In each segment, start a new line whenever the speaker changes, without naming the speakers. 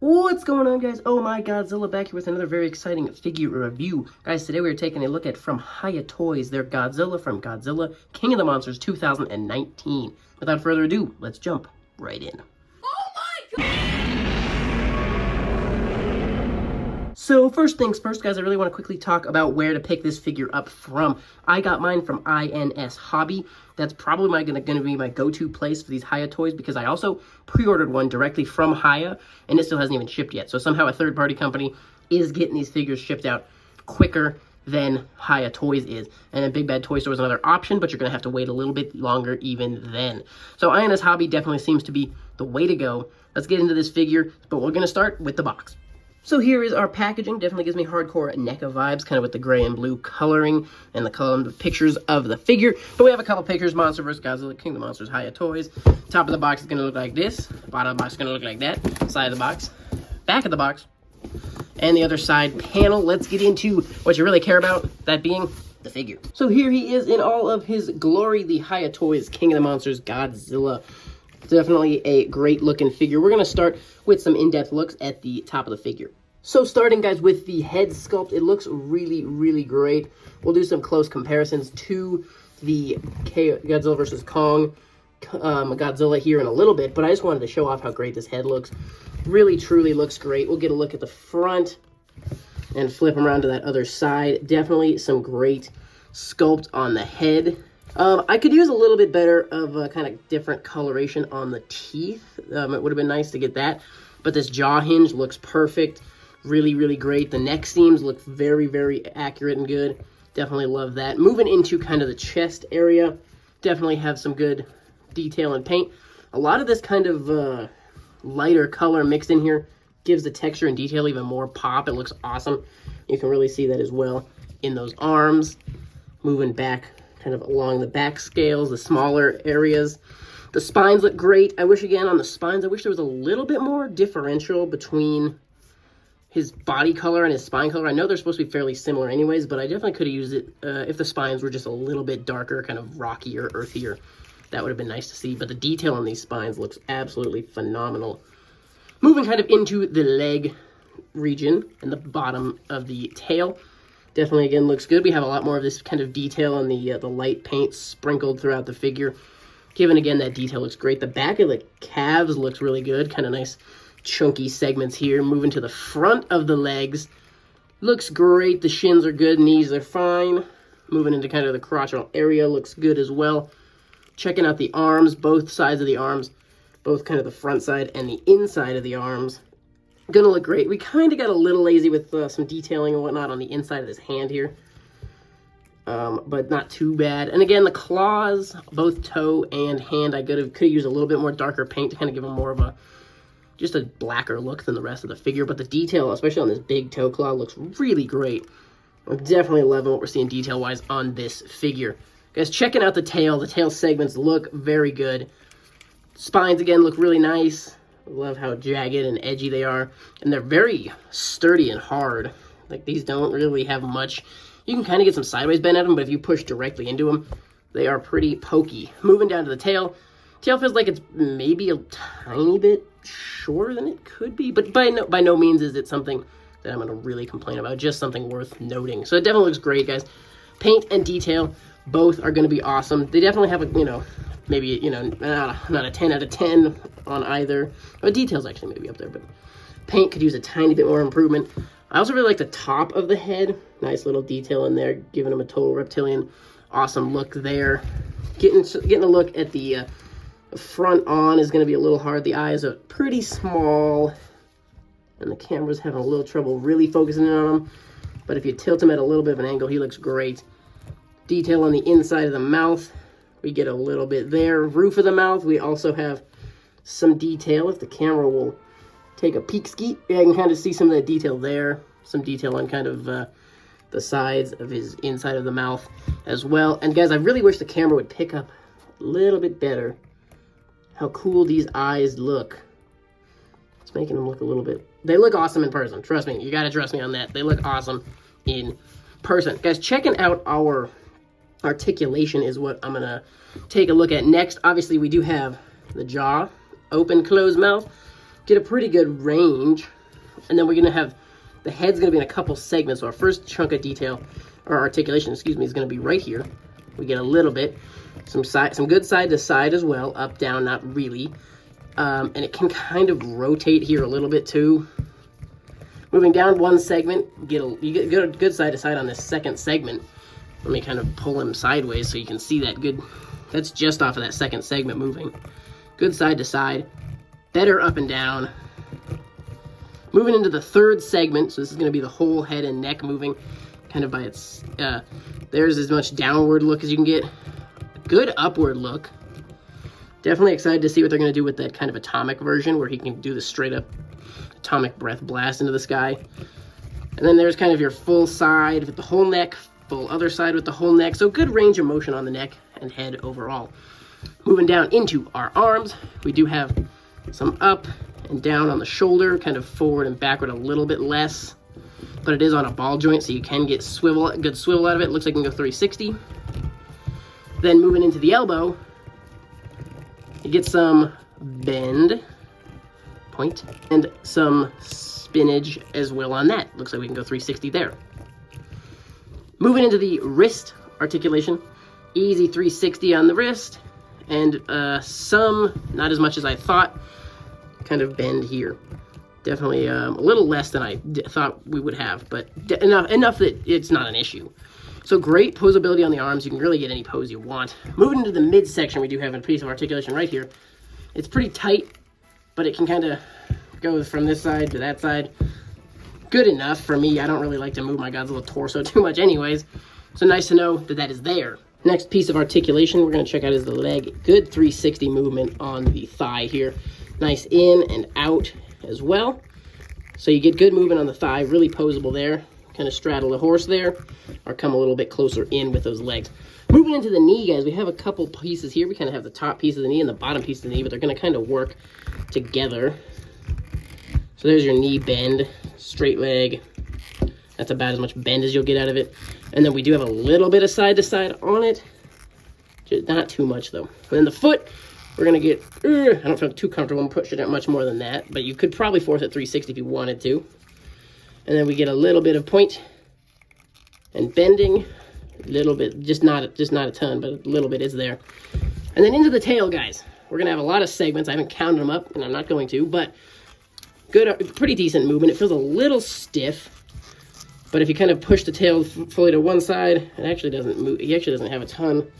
What's going on, guys? Oh my, Godzilla back here with another very exciting figure review. Guys, today we are taking a look at from HIYA Toys, their Godzilla from Godzilla King of the Monsters 2019. Without further ado, let's jump right in. Oh my god! So first things first, guys, I really want to quickly talk about where to pick this figure up from. I got mine from INS Hobby. That's probably going to be my go-to place for these HIYA toys because I also pre-ordered one directly from HIYA, and it still hasn't even shipped yet. So somehow a third-party company is getting these figures shipped out quicker than HIYA Toys is. And a Big Bad Toy Store is another option, but you're going to have to wait a little bit longer even then. So INS Hobby definitely seems to be the way to go. Let's get into this figure, but we're going to start with the box. So here is our packaging. Definitely gives me hardcore NECA vibes, kind of with the gray and blue coloring and the pictures of the figure. But we have a couple pictures: MonsterVerse, Godzilla, King of the Monsters, HIYA Toys. Top of the box is going to look like this. Bottom of the box is going to look like that. Side of the box, back of the box, and the other side panel. Let's get into what you really care about, that being the figure. So here he is in all of his glory, the HIYA Toys King of the Monsters Godzilla. Definitely a great looking figure. We're going to start with some in-depth looks at the top of the figure. So starting, guys, with the head sculpt, it looks really, really great. We'll do some close comparisons to the Godzilla vs. Kong Godzilla here in a little bit, but I just wanted to show off how great this head looks. Really, truly looks great. We'll get a look at the front and flip around to that other side. Definitely some great sculpt on the head. I could use a little bit better of a kind of different coloration on the teeth. It would have been nice to get that. But this jaw hinge looks perfect. Really, really great. The neck seams look very, very accurate and good. Definitely love that. Moving into kind of the chest area. Definitely have some good detail and paint. A lot of this kind of lighter color mixed in here gives the texture and detail even more pop. It looks awesome. You can really see that as well in those arms. Moving back kind of along the back scales, the smaller areas. The spines look great. I wish, again, on the spines, I wish there was a little bit more differential between his body color and his spine color. I know they're supposed to be fairly similar anyways, but I definitely could have used it if the spines were just a little bit darker, kind of rockier, earthier. That would have been nice to see, but the detail on these spines looks absolutely phenomenal. Moving kind of into the leg region and the bottom of the tail. Definitely, again, looks good. We have a lot more of this kind of detail on the light paint sprinkled throughout the figure. Given, again, that detail looks great. The back of the calves looks really good. Kind of nice chunky segments here. Moving to the front of the legs. Looks great. The shins are good. Knees are fine. Moving into kind of the crotchal area. Looks good as well. Checking out the arms. Both sides of the arms. Both kind of the front side and the inside of the arms. Gonna look great. We kind of got a little lazy with some detailing and whatnot on the inside of this hand here. But not too bad. And again, the claws, both toe and hand, I could have used a little bit more darker paint to kind of give them more of just a blacker look than the rest of the figure. But the detail, especially on this big toe claw, looks really great. I'm definitely loving what we're seeing detail-wise on this figure. Guys, checking out the tail segments look very good. Spines, again, look really nice. Love how jagged and edgy they are. And they're very sturdy and hard. Like, these don't really have much. You can kind of get some sideways bend at them, but if you push directly into them, they are pretty pokey. Moving down to the tail. Tail feels like it's maybe a tiny bit shorter than it could be, but by no means is it something that I'm going to really complain about. Just something worth noting. So it definitely looks great, guys. Paint and detail, both are going to be awesome. They definitely have a, maybe, not a 10 out of 10 on either. But detail's actually maybe up there, but paint could use a tiny bit more improvement. I also really like the top of the head. Nice little detail in there, giving him a total reptilian. Awesome look there. Getting a look at the front on is going to be a little hard. The eyes are pretty small, and the camera's having a little trouble really focusing in on him. But if you tilt him at a little bit of an angle, he looks great. Detail on the inside of the mouth. We get a little bit there. Roof of the mouth, we also have some detail. If the camera will take a peek ski, yeah, I can kind of see some of that detail there. Some detail on kind of the sides of his inside of the mouth as well. And guys, I really wish the camera would pick up a little bit better how cool these eyes look. It's making them look a little bit... They look awesome in person. Trust me. You got to trust me on that. They look awesome in person. Guys, checking out our articulation is what I'm going to take a look at next. Obviously, we do have the jaw, open, closed mouth. get a pretty good range. And then we're going to have, the head's going to be in a couple segments. So our first chunk of detail, or articulation, excuse me, is going to be right here. We get a little bit, some good side to side as well, up, down, not really. And it can kind of rotate here a little bit too. Moving down one segment, you get good side to side on this second segment. Let me kind of pull him sideways so you can see that good. That's just off of that second segment moving. Good side to side, better up and down. Moving into the third segment, so this is going to be the whole head and neck moving kind of by its, there's as much downward look as you can get. Good upward look. Definitely excited to see what they're going to do with that kind of atomic version where he can do the straight up atomic breath blast into the sky. And then there's kind of your full side with the whole neck, full other side with the whole neck. So good range of motion on the neck and head overall. Moving down into our arms, we do have some up and down on the shoulder, kind of forward and backward a little bit less. But it is on a ball joint, so you can get good swivel out of it. Looks like you can go 360. Then moving into the elbow, you get some bend, point, and some spinach as well on that. Looks like we can go 360 there. Moving into the wrist articulation, easy 360 on the wrist, and some, not as much as I thought, kind of bend here. Definitely a little less than I thought we would have, but enough that it's not an issue. So great poseability on the arms. You can really get any pose you want. Moving into the midsection, we do have a piece of articulation right here. It's pretty tight, but it can kind of go from this side to that side. Good enough for me. I don't really like to move my Godzilla torso too much anyways. So nice to know that that is there. Next piece of articulation we're going to check out is the leg. Good 360 movement on the thigh here. Nice in and out as well. So you get good movement on the thigh, really poseable there. Kind of straddle the horse there, or come a little bit closer in with those legs. Moving into the knee, guys, we have a couple pieces here. We kind of have the top piece of the knee and the bottom piece of the knee, but they're going to kind of work together. So there's your knee bend, straight leg. That's about as much bend as you'll get out of it. And then we do have a little bit of side to side on it. Just not too much, though. And then the foot, we're going to get, I don't feel too comfortable pushing it much more than that, but you could probably force it 360 if you wanted to. And then we get a little bit of point and bending, a little bit, just not a ton, but a little bit is there. And then into the tail, guys. We're going to have a lot of segments. I haven't counted them up, and I'm not going to, but good, pretty decent movement. It feels a little stiff, but if you kind of push the tail fully to one side, it actually doesn't move. He actually doesn't have a ton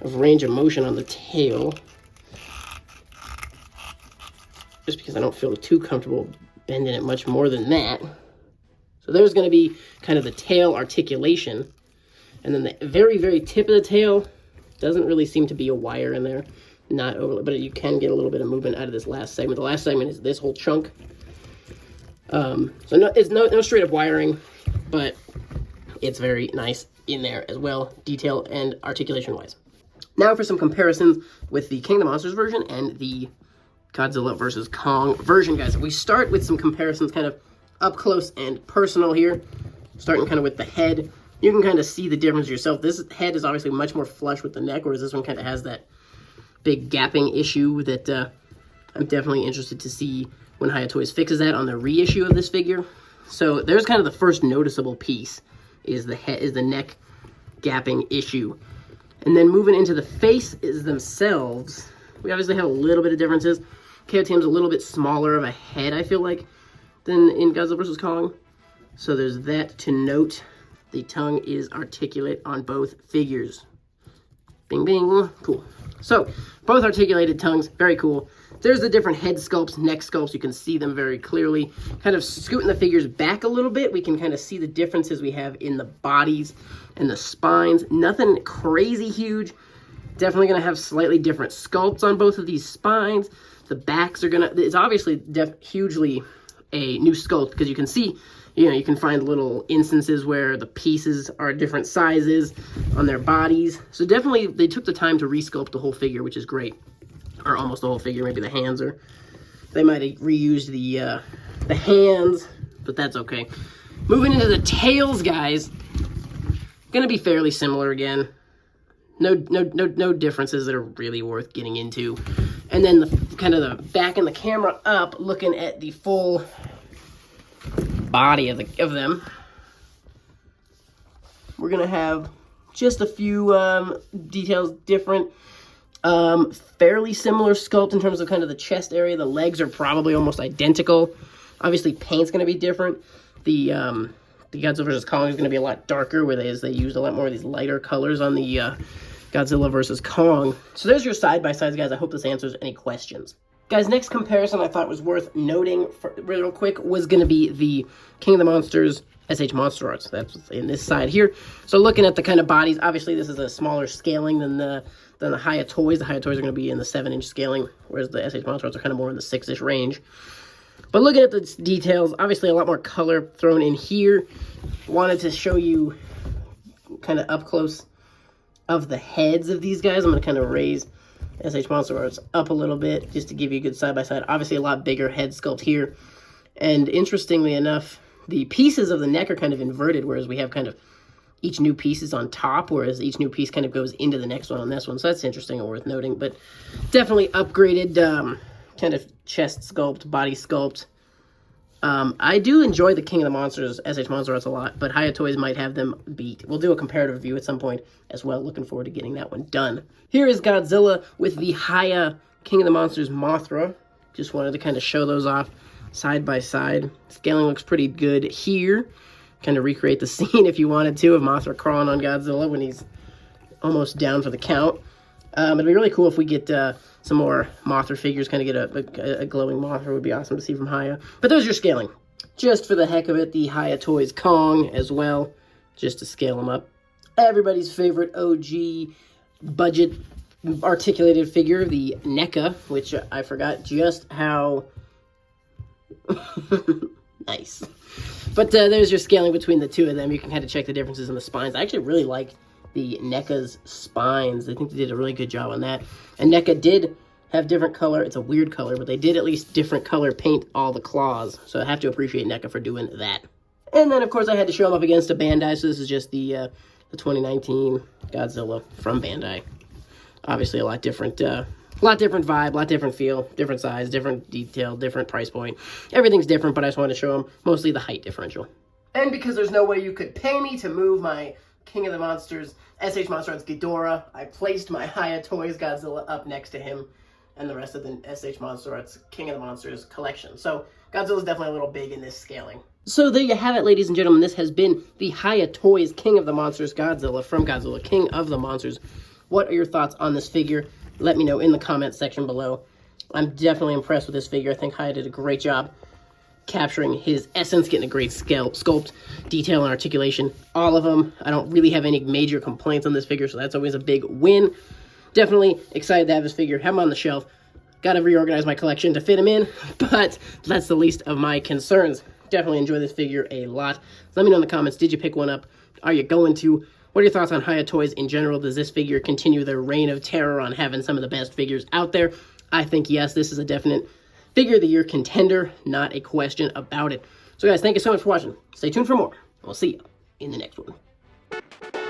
of range of motion on the tail. Just because I don't feel too comfortable bending it much more than that. So there's going to be kind of the tail articulation. And then the very, very tip of the tail doesn't really seem to be a wire in there. Not overly, but you can get a little bit of movement out of this last segment. The last segment is this whole chunk. So it's no straight up wiring, but it's very nice in there as well, detail and articulation wise. Now for some comparisons with the King of the Monsters version and the Godzilla vs. Kong version, guys. We start with some comparisons kind of up close and personal here, starting kind of with the head. You can kind of see the difference yourself. This head is obviously much more flush with the neck, whereas this one kind of has that big gapping issue that I'm definitely interested to see when HIYA Toys fixes that on the reissue of this figure. So there's kind of the first noticeable piece is the head, is the neck gapping issue. And then moving into the faces themselves, we obviously have a little bit of differences. KOTM's a little bit smaller of a head, I feel like, than in Godzilla vs. Kong. So there's that to note. The tongue is articulate on both figures. Bing, bing. Cool. So, both articulated tongues. Very cool. There's the different head sculpts, neck sculpts. You can see them very clearly. Kind of scooting the figures back a little bit, we can kind of see the differences we have in the bodies and the spines. Nothing crazy huge. Definitely going to have slightly different sculpts on both of these spines. The backs are going to... It's obviously hugely a new sculpt because you can see, you know, you can find little instances where the pieces are different sizes on their bodies. So definitely they took the time to resculpt the whole figure, which is great. Or almost the whole figure, maybe the hands, or they might have reused the hands, but that's okay. Moving into the tails, guys, gonna be fairly similar again. No differences that are really worth getting into. And then the kind of the backing the camera up, looking at the full body of them. We're gonna have just a few details different. Fairly similar sculpt in terms of kind of the chest area. The legs are probably almost identical. Obviously, paint's gonna be different. The Godzilla vs. Kong is gonna be a lot darker, whereas they used a lot more of these lighter colors on the Godzilla vs. Kong. So there's your side-by-sides, guys. I hope this answers any questions. Guys, next comparison I thought was worth noting real quick was going to be the King of the Monsters SH Monster Arts. That's in this side here. So looking at the kind of bodies, obviously this is a smaller scaling than the HIYA Toys. The HIYA Toys are going to be in the 7-inch scaling, whereas the SH Monster Arts are kind of more in the 6-ish range. But looking at the details, obviously a lot more color thrown in here. Wanted to show you kind of up close of the heads of these guys. I'm going to kind of raise SH Monster Arts up a little bit just to give you a good side-by-side. Obviously a lot bigger head sculpt here. And interestingly enough, the pieces of the neck are kind of inverted, whereas we have kind of each new piece is on top, whereas each new piece kind of goes into the next one on this one. So that's interesting and worth noting. But definitely upgraded kind of chest sculpt, body sculpt. I do enjoy the King of the Monsters SH Monster Arts a lot, but HIYA Toys might have them beat. We'll do a comparative review at some point as well. Looking forward to getting that one done. Here is Godzilla with the HIYA King of the Monsters Mothra. Just wanted to kind of show those off side by side. Scaling looks pretty good here. Kind of recreate the scene if you wanted to of Mothra crawling on Godzilla when he's almost down for the count. It'd be really cool if we get some more Mothra figures, kind of get a glowing Mothra would be awesome to see from HIYA. But there's your scaling. Just for the heck of it, the HIYA Toys Kong as well, just to scale them up. Everybody's favorite OG budget articulated figure, the NECA, which I forgot just how nice. But there's your scaling between the two of them. You can kind of check the differences in the spines. I actually really like the NECA's spines. I think they did a really good job on that. And NECA did have different color. It's a weird color, but they did at least different color paint all the claws. So I have to appreciate NECA for doing that. And then, of course, I had to show them up against a Bandai. So this is just the 2019 Godzilla from Bandai. Obviously a lot different vibe, a lot different feel, different size, different detail, different price point. Everything's different, but I just wanted to show them mostly the height differential. And because there's no way you could pay me to move my King of the Monsters SH Monster Arts Ghidorah, I placed my HIYA Toys Godzilla up next to him and the rest of the SH Monster Arts King of the Monsters collection. So Godzilla's definitely a little big in this scaling. So there you have it, ladies and gentlemen. This has been the HIYA Toys King of the Monsters Godzilla from Godzilla, King of the Monsters. What are your thoughts on this figure? Let me know in the comments section below. I'm definitely impressed with this figure. I think HIYA did a great job capturing his essence, getting a great sculpt, detail, and articulation. All of them. I don't really have any major complaints on this figure, so that's always a big win. Definitely excited to have this figure, have him on the shelf. Got to reorganize my collection to fit him in, but that's the least of my concerns. Definitely enjoy this figure a lot. Let me know in the comments, did you pick one up? Are you going to? What are your thoughts on HIYA Toys in general? Does this figure continue their reign of terror on having some of the best figures out there? I think yes, this is a definite Figure of the Year contender, not a question about it. So guys, thank you so much for watching. Stay tuned for more. We'll see you in the next one.